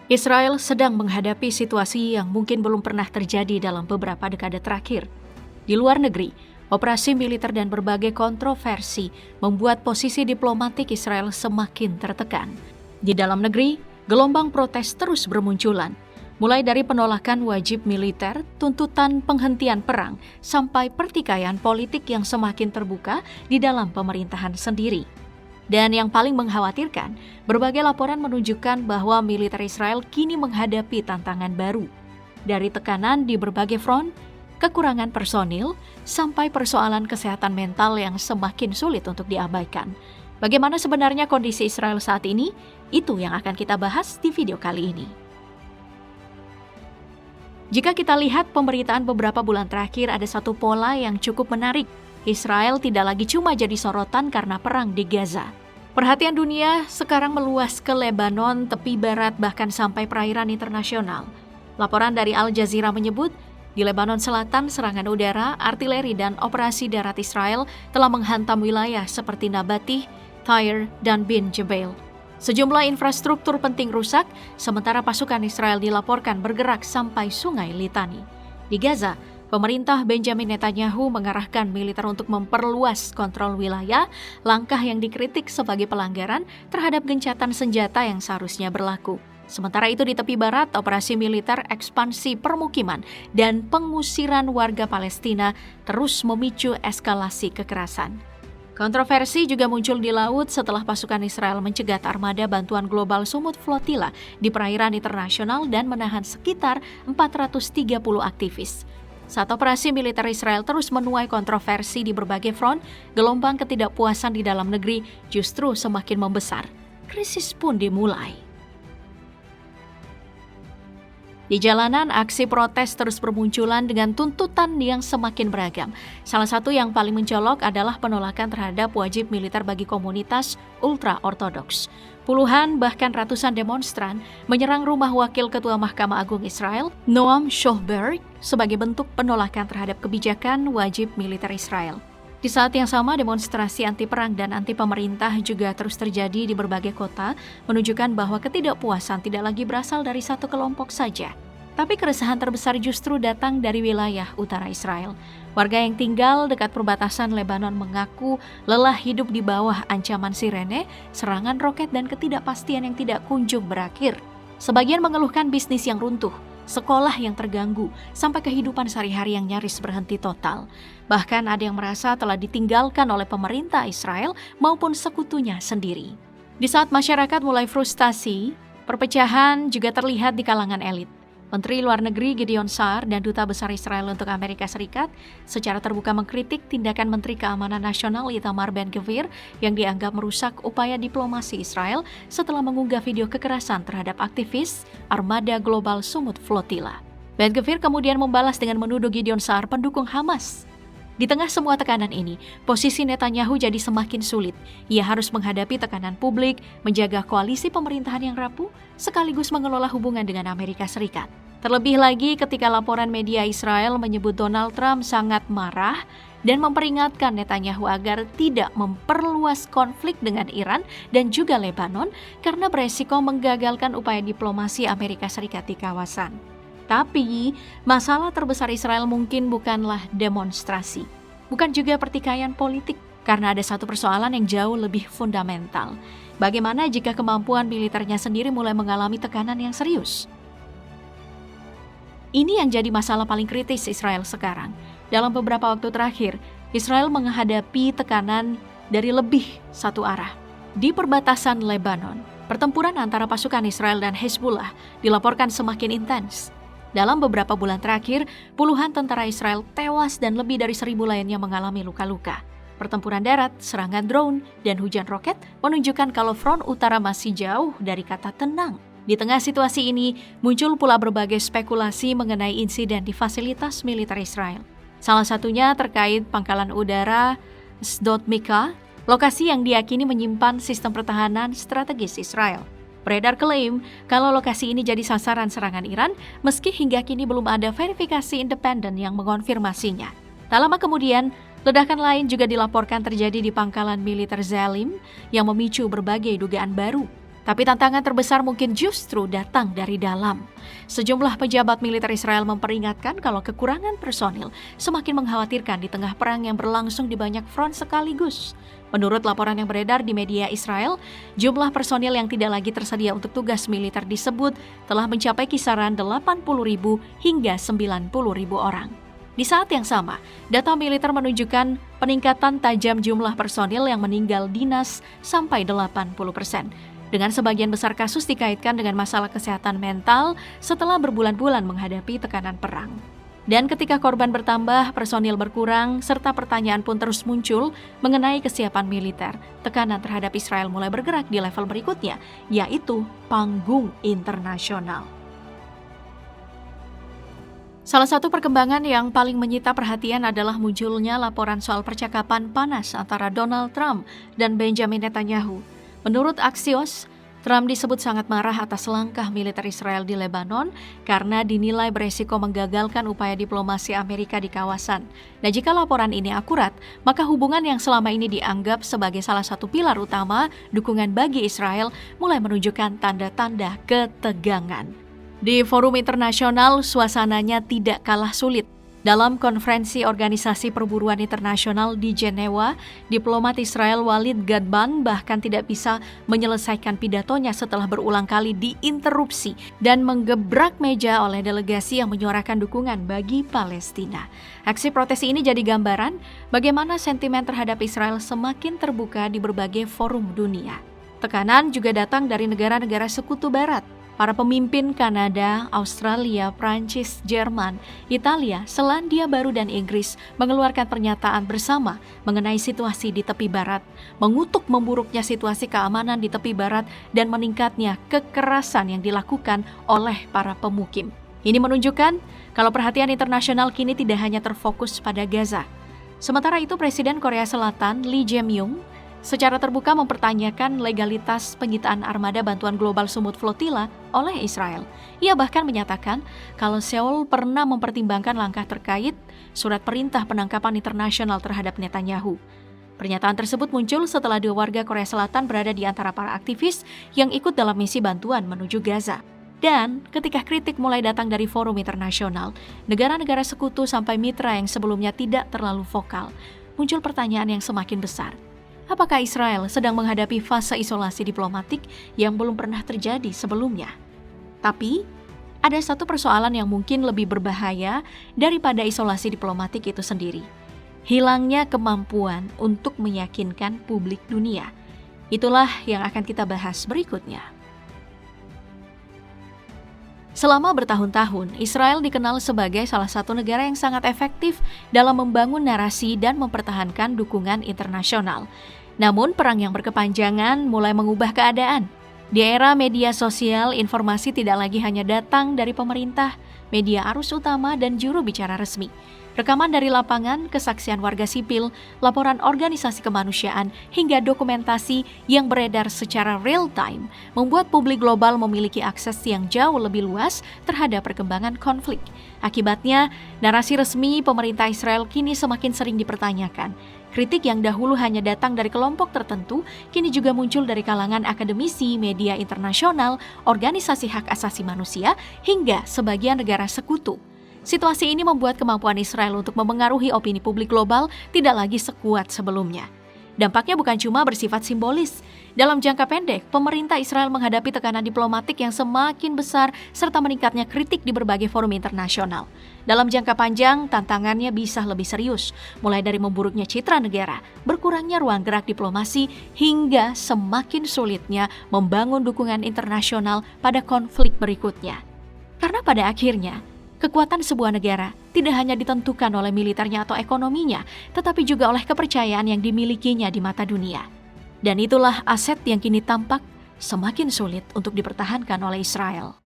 Israel sedang menghadapi situasi yang mungkin belum pernah terjadi dalam beberapa dekade terakhir. Di luar negeri, operasi militer dan berbagai kontroversi membuat posisi diplomatik Israel semakin tertekan. Di dalam negeri, gelombang protes terus bermunculan, mulai dari penolakan wajib militer, tuntutan penghentian perang, sampai pertikaian politik yang semakin terbuka di dalam pemerintahan sendiri. Dan yang paling mengkhawatirkan, berbagai laporan menunjukkan bahwa militer Israel kini menghadapi tantangan baru. Dari tekanan di berbagai front, kekurangan personil, sampai persoalan kesehatan mental yang semakin sulit untuk diabaikan. Bagaimana sebenarnya kondisi Israel saat ini? Itu yang akan kita bahas di video kali ini. Jika kita lihat pemberitaan beberapa bulan terakhir, ada satu pola yang cukup menarik. Israel tidak lagi cuma jadi sorotan karena perang di Gaza. Perhatian dunia sekarang meluas ke Lebanon, tepi barat, bahkan sampai perairan internasional. Laporan dari Al Jazeera menyebut, di Lebanon Selatan, serangan udara, artileri, dan operasi darat Israel telah menghantam wilayah seperti Nabatih, Tyre, dan Bin Jebel. Sejumlah infrastruktur penting rusak, sementara pasukan Israel dilaporkan bergerak sampai Sungai Litani. Di Gaza, pemerintah Benjamin Netanyahu mengarahkan militer untuk memperluas kontrol wilayah, langkah yang dikritik sebagai pelanggaran terhadap gencatan senjata yang seharusnya berlaku. Sementara itu di tepi barat, operasi militer, ekspansi permukiman, dan pengusiran warga Palestina terus memicu eskalasi kekerasan. Kontroversi juga muncul di laut setelah pasukan Israel mencegat armada bantuan global Sumut Flotilla di perairan internasional dan menahan sekitar 430 aktivis. Saat operasi militer Israel terus menuai kontroversi di berbagai front, gelombang ketidakpuasan di dalam negeri justru semakin membesar. Krisis pun dimulai. Di jalanan, aksi protes terus bermunculan dengan tuntutan yang semakin beragam. Salah satu yang paling mencolok adalah penolakan terhadap wajib militer bagi komunitas ultra-ortodoks. Puluhan bahkan ratusan demonstran menyerang rumah Wakil Ketua Mahkamah Agung Israel, Noam Shohberg, sebagai bentuk penolakan terhadap kebijakan wajib militer Israel. Di saat yang sama, demonstrasi anti-perang dan anti-pemerintah juga terus terjadi di berbagai kota, menunjukkan bahwa ketidakpuasan tidak lagi berasal dari satu kelompok saja. Tapi keresahan terbesar justru datang dari wilayah utara Israel. Warga yang tinggal dekat perbatasan Lebanon mengaku lelah hidup di bawah ancaman sirene, serangan roket, dan ketidakpastian yang tidak kunjung berakhir. Sebagian mengeluhkan bisnis yang runtuh, sekolah yang terganggu, sampai kehidupan sehari-hari yang nyaris berhenti total. Bahkan ada yang merasa telah ditinggalkan oleh pemerintah Israel maupun sekutunya sendiri. Di saat masyarakat mulai frustasi, perpecahan juga terlihat di kalangan elit. Menteri Luar Negeri Gideon Saar dan Duta Besar Israel untuk Amerika Serikat secara terbuka mengkritik tindakan Menteri Keamanan Nasional Itamar Ben-Gvir yang dianggap merusak upaya diplomasi Israel setelah mengunggah video kekerasan terhadap aktivis armada global Sumut Flotilla. Ben-Gvir kemudian membalas dengan menuduh Gideon Saar pendukung Hamas. Di tengah semua tekanan ini, posisi Netanyahu jadi semakin sulit. Ia harus menghadapi tekanan publik, menjaga koalisi pemerintahan yang rapuh, sekaligus mengelola hubungan dengan Amerika Serikat. Terlebih lagi ketika laporan media Israel menyebut Donald Trump sangat marah dan memperingatkan Netanyahu agar tidak memperluas konflik dengan Iran dan juga Lebanon karena beresiko menggagalkan upaya diplomasi Amerika Serikat di kawasan. Tapi, masalah terbesar Israel mungkin bukanlah demonstrasi, bukan juga pertikaian politik, karena ada satu persoalan yang jauh lebih fundamental. Bagaimana jika kemampuan militernya sendiri mulai mengalami tekanan yang serius? Ini yang jadi masalah paling kritis Israel sekarang. Dalam beberapa waktu terakhir, Israel menghadapi tekanan dari lebih satu arah. Di perbatasan Lebanon, pertempuran antara pasukan Israel dan Hezbollah dilaporkan semakin intens. Dalam beberapa bulan terakhir, puluhan tentara Israel tewas dan lebih dari 1.000 lainnya mengalami luka-luka. Pertempuran darat, serangan drone, dan hujan roket menunjukkan kalau front utara masih jauh dari kata tenang. Di tengah situasi ini, muncul pula berbagai spekulasi mengenai insiden di fasilitas militer Israel. Salah satunya terkait pangkalan udara Sdot Mika, lokasi yang diyakini menyimpan sistem pertahanan strategis Israel. Beredar klaim kalau lokasi ini jadi sasaran serangan Iran, meski hingga kini belum ada verifikasi independen yang mengonfirmasinya. Tak lama kemudian, ledakan lain juga dilaporkan terjadi di pangkalan militer Zalim yang memicu berbagai dugaan baru. Tapi tantangan terbesar mungkin justru datang dari dalam. Sejumlah pejabat militer Israel memperingatkan kalau kekurangan personil semakin mengkhawatirkan di tengah perang yang berlangsung di banyak front sekaligus. Menurut laporan yang beredar di media Israel, jumlah personil yang tidak lagi tersedia untuk tugas militer disebut telah mencapai kisaran 80.000 hingga 90.000 orang. Di saat yang sama, data militer menunjukkan peningkatan tajam jumlah personil yang meninggal dinas sampai 80%. Dengan sebagian besar kasus dikaitkan dengan masalah kesehatan mental setelah berbulan-bulan menghadapi tekanan perang. Dan ketika korban bertambah, personil berkurang, serta pertanyaan pun terus muncul mengenai kesiapan militer. Tekanan terhadap Israel mulai bergerak di level berikutnya, yaitu panggung internasional. Salah satu perkembangan yang paling menyita perhatian adalah munculnya laporan soal percakapan panas antara Donald Trump dan Benjamin Netanyahu. Menurut Axios, Trump disebut sangat marah atas langkah militer Israel di Lebanon karena dinilai beresiko menggagalkan upaya diplomasi Amerika di kawasan. Dan jika laporan ini akurat, maka hubungan yang selama ini dianggap sebagai salah satu pilar utama dukungan bagi Israel mulai menunjukkan tanda-tanda ketegangan. Di forum internasional, suasananya tidak kalah sulit. Dalam konferensi Organisasi Perburuan Internasional di Jenewa, diplomat Israel Walid Gadban bahkan tidak bisa menyelesaikan pidatonya setelah berulang kali diinterupsi dan menggebrak meja oleh delegasi yang menyuarakan dukungan bagi Palestina. Aksi protes ini jadi gambaran bagaimana sentimen terhadap Israel semakin terbuka di berbagai forum dunia. Tekanan juga datang dari negara-negara sekutu barat. Para pemimpin Kanada, Australia, Prancis, Jerman, Italia, Selandia Baru, dan Inggris mengeluarkan pernyataan bersama mengenai situasi di tepi barat, mengutuk memburuknya situasi keamanan di tepi barat dan meningkatnya kekerasan yang dilakukan oleh para pemukim. Ini menunjukkan kalau perhatian internasional kini tidak hanya terfokus pada Gaza. Sementara itu, Presiden Korea Selatan Lee Jae-myung secara terbuka mempertanyakan legalitas penyitaan armada bantuan global Sumut Flotilla oleh Israel. Ia bahkan menyatakan kalau Seoul pernah mempertimbangkan langkah terkait surat perintah penangkapan internasional terhadap Netanyahu. Pernyataan tersebut muncul setelah 2 warga Korea Selatan berada di antara para aktivis yang ikut dalam misi bantuan menuju Gaza. Dan ketika kritik mulai datang dari forum internasional, negara-negara sekutu sampai mitra yang sebelumnya tidak terlalu vokal, muncul pertanyaan yang semakin besar. Apakah Israel sedang menghadapi fase isolasi diplomatik yang belum pernah terjadi sebelumnya? Tapi, ada satu persoalan yang mungkin lebih berbahaya daripada isolasi diplomatik itu sendiri. Hilangnya kemampuan untuk meyakinkan publik dunia. Itulah yang akan kita bahas berikutnya. Selama bertahun-tahun, Israel dikenal sebagai salah satu negara yang sangat efektif dalam membangun narasi dan mempertahankan dukungan internasional. Namun, perang yang berkepanjangan mulai mengubah keadaan. Di era media sosial, informasi tidak lagi hanya datang dari pemerintah, media arus utama, dan juru bicara resmi. Rekaman dari lapangan, kesaksian warga sipil, laporan organisasi kemanusiaan, hingga dokumentasi yang beredar secara real-time membuat publik global memiliki akses yang jauh lebih luas terhadap perkembangan konflik. Akibatnya, narasi resmi pemerintah Israel kini semakin sering dipertanyakan. Kritik yang dahulu hanya datang dari kelompok tertentu, kini juga muncul dari kalangan akademisi, media internasional, organisasi hak asasi manusia, hingga sebagian negara sekutu. Situasi ini membuat kemampuan Israel untuk memengaruhi opini publik global tidak lagi sekuat sebelumnya. Dampaknya bukan cuma bersifat simbolis. Dalam jangka pendek, pemerintah Israel menghadapi tekanan diplomatik yang semakin besar serta meningkatnya kritik di berbagai forum internasional. Dalam jangka panjang, tantangannya bisa lebih serius, mulai dari memburuknya citra negara, berkurangnya ruang gerak diplomasi, hingga semakin sulitnya membangun dukungan internasional pada konflik berikutnya. Karena pada akhirnya, kekuatan sebuah negara tidak hanya ditentukan oleh militernya atau ekonominya, tetapi juga oleh kepercayaan yang dimilikinya di mata dunia. Dan itulah aset yang kini tampak semakin sulit untuk dipertahankan oleh Israel.